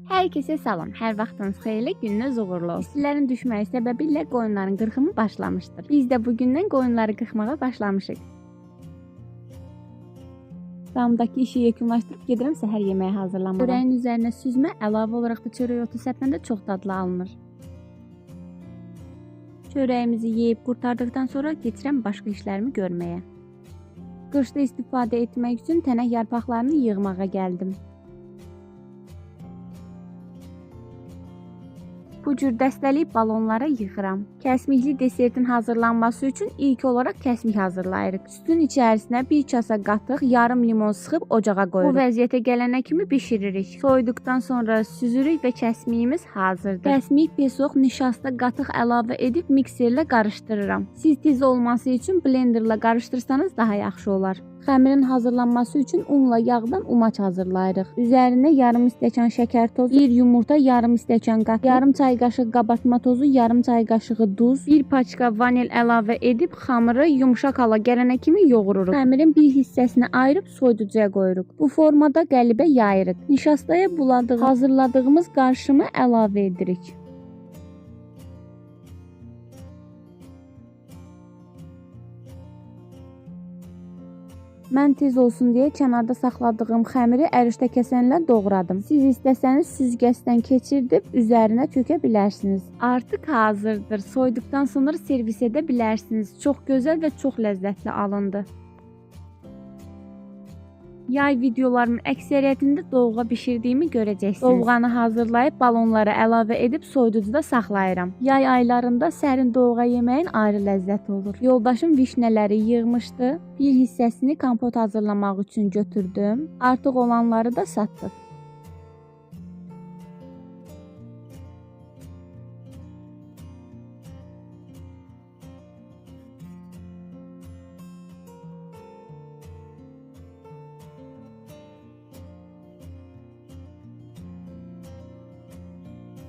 Hər kəsə salam, hər vaxtınız xeyirli, gününüz uğurlu olsun. İstilərin düşməyi səbəbilə qoyunların qırxımı başlamışdır. Biz də bugündən qoyunları qırxmağa başlamışıq. Damdakı işi yekunlaşdırıb gedirəm səhər yeməyi hazırlamağa. Çörəyin üzərinə süzmə, əlavə olaraq da çörək otu səpəndə çox dadlı alınır. Çörəyimizi yeyib qurtardıqdan sonra keçirəm başqa işlərimi görməyə. Qışda istifadə etmək üçün tənək yarpaqlarını yığmağa gəldim. Bu cür dəstəliyib balonlara yığıram. Kəsmikli desertin hazırlanması üçün ilk olaraq kəsmik hazırlayırıq. Sütün içərisinə bir kasa qatıq, yarım limon sıxıb ocağa qoyuruq. Bu vəziyyətə gələnə kimi bişiririk. Soyuduqdan sonra süzürük və kəsmiyimiz hazırdır. Kəsmik, pesoq, nişasta, qatıq əlavə edib mikserlə qarışdırıram. Siz tez olması üçün blenderla qarışdırsanız daha yaxşı olar. Xəmirin hazırlanması üçün unla yağdan umaç hazırlayırıq. Üzərinə yarım stəkan şəkər tozu, bir yumurta, yarım stəkan qatıq, yarım çay qaşığı qabartma tozu, yarım çay qaşığı duz, bir paçka vanil əlavə edib xəmiri yumşaq hala gələnə kimi yoğururuq. Xəmirin bir hissəsini ayırıb soyuducuya qoyuruq. Bu formada qəlibə yayırıq. Nişastaya hazırladığımız qarışımı əlavə edirik. Mən tez olsun deyə kənarda saxladığım xəmiri ərişdə kəsənlə doğradım. Siz istəsəniz süzgəcdən keçirdib üzərinə tökə bilərsiniz. Artıq hazırdır. Soyduqdan sonra servis edə bilərsiniz. Çox gözəl və çox ləzzətli alındı. Yay videolarımın əksəriyyətində dovğa bişirdiyimi görəcəksiniz. Dovğanı hazırlayıb balonlara əlavə edib soyuducuda saxlayıram. Yay aylarında sərin dovğa yeməyin ayrı ləzzəti olur. Yoldaşım vişnələri yığmışdı. Bir hissəsini kompot hazırlamaq üçün götürdüm. Artıq olanları da satdıq.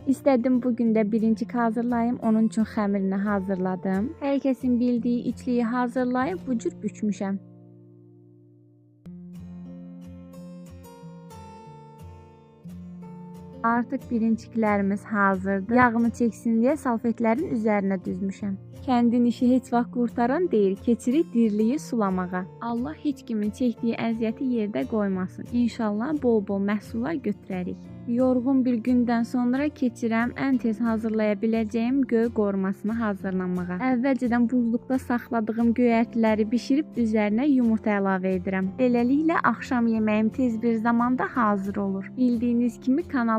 İstədim bugün də birincik hazırlayım, onun üçün xəmirini hazırladım. Hər kəsin bildiyi içliyi hazırlayıb bu cür bükmüşəm. Artıq birinciklərimiz hazırdır. Yağını çəksin deyə salfetlərin üzərinə düzmüşəm. Kəndin işi heç vaxt qurtaran deyil, keçirik dirliyi sulamağa. Allah heç kimin çəkdiyi əziyyəti yerdə qoymasın. İnşallah bol-bol məhsullar götürərik. Yorğun bir gündən sonra keçirəm ən tez hazırlaya biləcəyim göy qorumasını hazırlamağa. Əvvəlcədən buzluqda saxladığım göyərtiləri bişirib üzərinə yumurta əlavə edirəm. Beləliklə axşam yeməyim tez bir zamanda hazır olur. Bildiyiniz kimi kanalım